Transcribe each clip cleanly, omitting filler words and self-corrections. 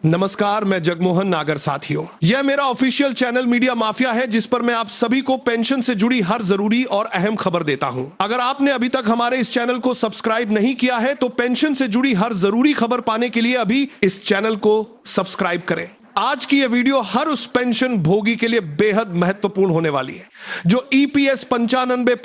नमस्कार, मैं जगमोहन नागर। साथियों, यह मेरा ऑफिशियल चैनल मीडिया माफिया है, जिस पर मैं आप सभी को पेंशन से जुड़ी हर जरूरी और अहम खबर देता हूं। अगर आपने अभी तक हमारे इस चैनल को सब्सक्राइब नहीं किया है तो पेंशन से जुड़ी हर जरूरी खबर पाने के लिए अभी इस चैनल को सब्सक्राइब करें। आज की यह वीडियो हर उस पेंशन भोगी के लिए बेहद महत्वपूर्ण होने वाली है जो ईपीएस 95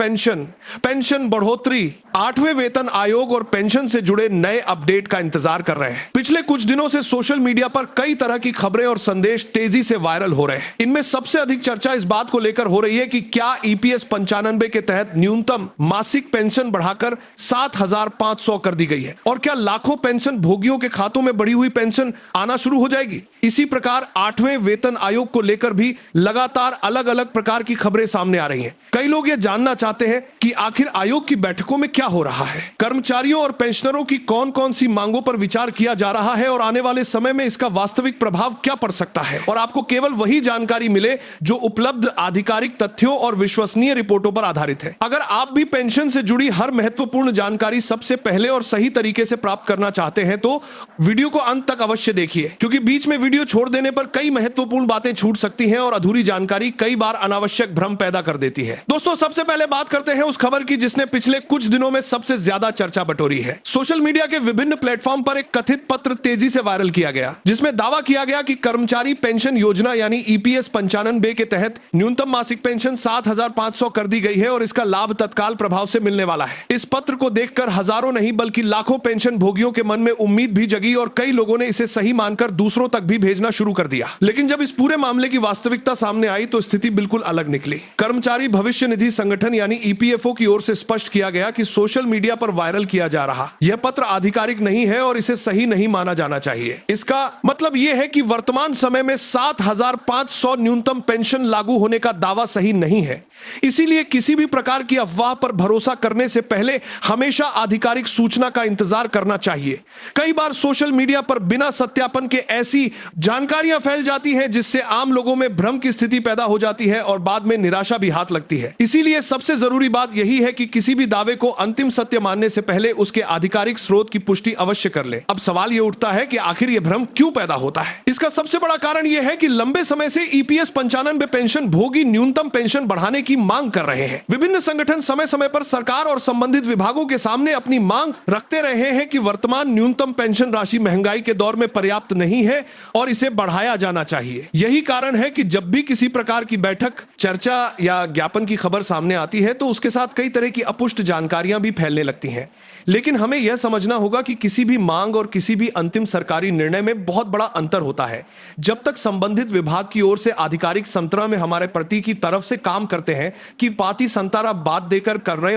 पेंशन बढ़ोतरी, 8वें वेतन आयोग और पेंशन से जुड़े नए अपडेट का इंतजार कर रहे हैं। पिछले कुछ दिनों से सोशल मीडिया पर कई तरह की खबरें और संदेश तेजी से वायरल हो रहे हैं। इनमें सबसे अधिक चर्चा इस बात को लेकर हो रही है कि क्या ईपीएस 95 के तहत न्यूनतम मासिक पेंशन बढ़ाकर 7,500 कर दी गई है और क्या लाखों पेंशन भोगियों के खातों में बढ़ी हुई पेंशन आना शुरू हो जाएगी। इसी प्रकार 8वें वेतन आयोग को लेकर भी लगातार अलग अलग प्रकार की खबरें सामने आ रही हैं। कई लोग ये जानना चाहते हैं कि आखिर आयोग की बैठकों में क्या हो रहा है, कर्मचारियों और पेंशनरों की कौन कौन सी मांगों पर विचार किया जा रहा है और आने वाले समय में इसका वास्तविक प्रभाव क्या पड़ सकता है। और आपको केवल वही जानकारी मिले जो उपलब्ध आधिकारिक तथ्यों और विश्वसनीय रिपोर्टों पर आधारित है। अगर आप भी पेंशन से जुड़ी हर महत्वपूर्ण जानकारी सबसे पहले और सही तरीके से प्राप्त करना चाहते हैं तो वीडियो को अंत तक अवश्य देखिए, क्योंकि बीच में वीडियो छोड़ देने पर कई महत्वपूर्ण बातें छूट सकती हैं और अधूरी जानकारी कई बार अनावश्यक भ्रम पैदा कर देती है। दोस्तों, सबसे पहले बात करते हैं उस खबर की जिसने पिछले कुछ दिनों में सबसे ज्यादा चर्चा बटोरी है। सोशल मीडिया के विभिन्न प्लेटफॉर्म पर एक कथित पत्र तेजी से वायरल किया गया जिसमें दावा किया गया कि कर्मचारी पेंशन योजना यानी ईपीएस 95 के तहत न्यूनतम मासिक पेंशन 7,500 कर दी गई है और इसका लाभ तत्काल प्रभाव से मिलने वाला है। इस पत्र को देखकर हजारों नहीं बल्कि लाखों पेंशन भोगियों के मन में उम्मीद भी जगी और कई लोगों ने इसे सही मानकर दूसरों तक भी भेजना शुरू कर दिया। लेकिन जब इस पूरे मामले की वास्तविकता सामने आई तो स्थिति बिल्कुल अलग निकली। कर्मचारी भविष्य निधि संगठन यानी ईपीएफओ की ओर से स्पष्ट किया गया कि सोशल मीडिया पर वायरल किया जा रहा यह पत्र आधिकारिक नहीं है और इसे सही नहीं माना जाना चाहिए। इसका मतलब यह है कि वर्तमान समय में 7,500 न्यूनतम पेंशन लागू होने का दावा सही नहीं है। इसीलिए किसी भी प्रकार की अफवाह पर भरोसा करने से पहले हमेशा आधिकारिक सूचना का इंतजार करना चाहिए। कई बार सोशल मीडिया पर बिना सत्यापन के ऐसी जानकारियां फैल जाती हैं जिससे आम लोगों में भ्रम की स्थिति पैदा हो जाती है और बाद में निराशा भी हाथ लगती है। इसीलिए सबसे जरूरी बात यही है कि किसी भी दावे को अंतिम सत्य मानने से पहले उसके आधिकारिक स्रोत की पुष्टि अवश्य कर ले। अब सवाल यह उठता है कि आखिर यह भ्रम क्यों पैदा होता है। इसका सबसे बड़ा कारण यह है कि लंबे समय से ईपीएस 95 पेंशन भोगी न्यूनतम पेंशन बढ़ाने की मांग कर रहे हैं। विभिन्न संगठन समय समय पर सरकार और संबंधित विभागों के सामने अपनी मांग रखते रहे हैं कि वर्तमान न्यूनतम पेंशन राशि महंगाई के दौर में पर्याप्त नहीं है और इसे बढ़ाया जाना चाहिए। यही कारण है कि जब भी किसी प्रकार की बैठक, चर्चा या ज्ञापन की खबर सामने आती है तो उसके साथ कई तरह की अपुष्ट जानकारियां भी फैलने लगती हैं। लेकिन हमें यह समझना होगा कि किसी भी मांग और किसी भी अंतिम सरकारी निर्णय में बहुत बड़ा अंतर होता है। जब तक संबंधित विभाग की ओर से आधिकारिक संतरा में हमारे प्रति की तरफ से काम करते हैं कि पाती संतारा बात देकर कर रहे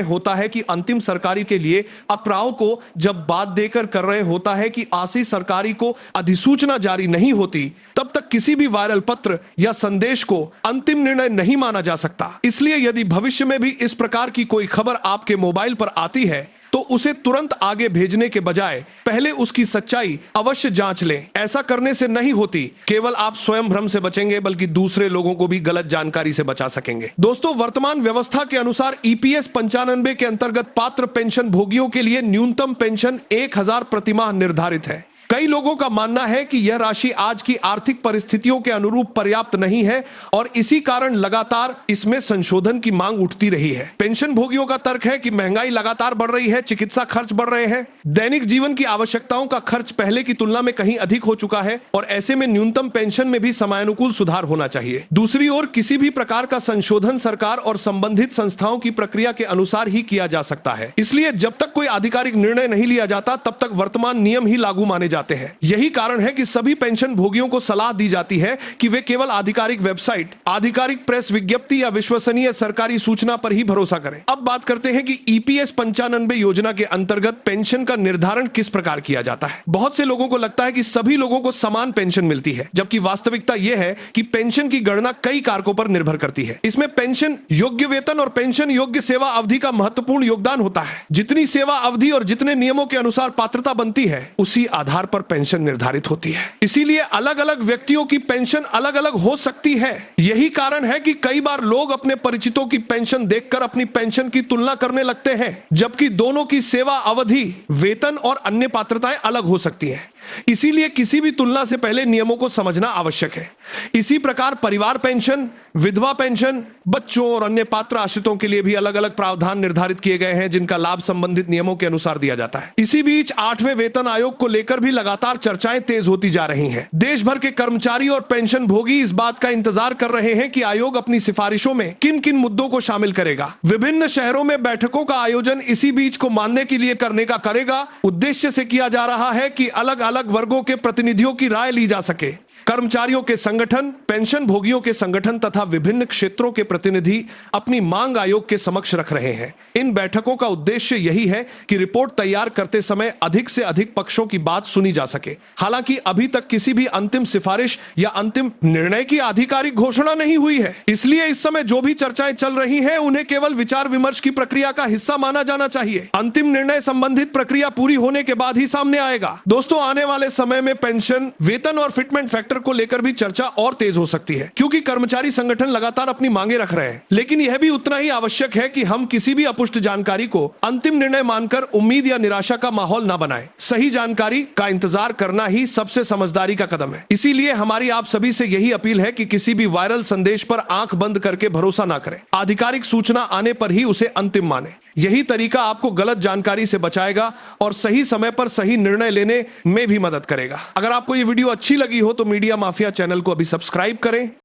होता है कि अंतिम सरकारी के लिए अकराव को जब बात देकर कर रहे होता है कि आशी सरकारी को अधिसूचना जारी नहीं होती, तब तक किसी भी वायरल पत्र या संदेश को अंतिम निर्णय नहीं माना जा सकता। इसलिए यदि भविष्य में भी इस प्रकार की कोई खबर आपके मोबाइल पर आती है तो उसे तुरंत आगे भेजने के बजाय पहले उसकी सच्चाई अवश्य जांच लें। ऐसा करने से नहीं होती केवल आप स्वयं भ्रम से बचेंगे बल्कि दूसरे लोगों को भी गलत जानकारी से बचा सकेंगे। दोस्तों, वर्तमान व्यवस्था के अनुसार ईपीएस 95 के अंतर्गत पात्र पेंशन भोगियों के लिए न्यूनतम पेंशन 1,000 प्रतिमाह निर्धारित है। कई लोगों का मानना है कि यह राशि आज की आर्थिक परिस्थितियों के अनुरूप पर्याप्त नहीं है और इसी कारण लगातार इसमें संशोधन की मांग उठती रही है। पेंशन भोगियों का तर्क है कि महंगाई लगातार बढ़ रही है, चिकित्सा खर्च बढ़ रहे हैं, दैनिक जीवन की आवश्यकताओं का खर्च पहले की तुलना में कहीं अधिक हो चुका है और ऐसे में न्यूनतम पेंशन में भी समयानुकूल सुधार होना चाहिए। दूसरी ओर किसी भी प्रकार का संशोधन सरकार और संबंधित संस्थाओं की प्रक्रिया के अनुसार ही किया जा सकता है। इसलिए जब तक कोई आधिकारिक निर्णय नहीं लिया जाता तब तक वर्तमान नियम ही लागू माने जाते हैं। यही कारण है कि सभी पेंशन भोगियों को सलाह दी जाती है कि वे केवल आधिकारिक वेबसाइट, आधिकारिक प्रेस विज्ञप्ति या विश्वसनीय सरकारी सूचना पर ही भरोसा करें। अब बात करते हैं कि ईपीएस 95 योजना के अंतर्गत पेंशन का निर्धारण किस प्रकार किया जाता है। बहुत से लोगों को लगता है कि सभी लोगों को समान पेंशन मिलती है, जबकि वास्तविकता यह है कि पेंशन की गणना कई कारकों पर निर्भर करती है। इसमें पेंशन योग्य वेतन और पेंशन योग्य सेवा अवधि का महत्वपूर्ण योगदान होता है। जितनी सेवा अवधि और जितने नियमों के अनुसार पात्रता बनती है, उसी आधार पर पेंशन निर्धारित होती है। इसीलिए अलग अलग व्यक्तियों की पेंशन अलग अलग हो सकती है। यही कारण है कि कई बार लोग अपने परिचितों की पेंशन देखकर अपनी पेंशन की तुलना करने लगते हैं, जबकि दोनों की सेवा अवधि, वेतन और अन्य पात्रताएं अलग हो सकती हैं। इसीलिए किसी भी तुलना से पहले नियमों को समझना आवश्यक है। इसी प्रकार परिवार पेंशन, विधवा पेंशन, बच्चों और अन्य पात्र आश्रितों के लिए भी अलग अलग प्रावधान निर्धारित किए गए हैं, जिनका लाभ संबंधित नियमों के अनुसार दिया जाता है। इसी बीच 8वें वेतन आयोग को लेकर भी लगातार चर्चाएं तेज होती जा रही हैं। देश भर के कर्मचारी और पेंशन भोगी इस बात का इंतजार कर रहे हैं कि आयोग अपनी सिफारिशों में किन किन मुद्दों को शामिल करेगा। विभिन्न शहरों में बैठकों का आयोजन इसी बीच को मानने के लिए करने का करेगा। उद्देश्य से किया जा रहा है कि अलग अलग वर्गों के प्रतिनिधियों की राय ली जा सके। कर्मचारियों के संगठन, पेंशन भोगियों के संगठन तथा विभिन्न क्षेत्रों के प्रतिनिधि अपनी मांग आयोग के समक्ष रख रहे हैं। इन बैठकों का उद्देश्य यही है कि रिपोर्ट तैयार करते समय अधिक से अधिक पक्षों की बात सुनी जा सके। हालांकि अभी तक किसी भी अंतिम सिफारिश या अंतिम निर्णय की आधिकारिक घोषणा नहीं हुई है, इसलिए इस समय जो भी चर्चाएं चल रही हैं उन्हें केवल विचार विमर्श की प्रक्रिया का हिस्सा माना जाना चाहिए। अंतिम निर्णय संबंधित प्रक्रिया पूरी होने के बाद ही सामने आएगा। दोस्तों, आने वाले समय में पेंशन, वेतन और फिटमेंट फैक्टर को लेकर भी चर्चा और तेज हो सकती है, क्योंकि कर्मचारी संगठन लगातार अपनी मांगे रख रहे हैं। लेकिन यह भी उतना ही आवश्यक है कि हम किसी भी अपुष्ट जानकारी को अंतिम निर्णय मानकर उम्मीद या निराशा का माहौल न बनाएं। सही जानकारी का इंतजार करना ही सबसे समझदारी का कदम है। इसीलिए हमारी आप सभी से यही अपील है कि किसी भी वायरल संदेश पर आंख बंद करके भरोसा ना करें। आधिकारिक सूचना आने पर ही उसे अंतिम माने। यही तरीका आपको गलत जानकारी से बचाएगा और सही समय पर सही निर्णय लेने में भी मदद करेगा। अगर आपको ये वीडियो अच्छी लगी हो तो मीडिया माफिया चैनल को अभी सब्सक्राइब करें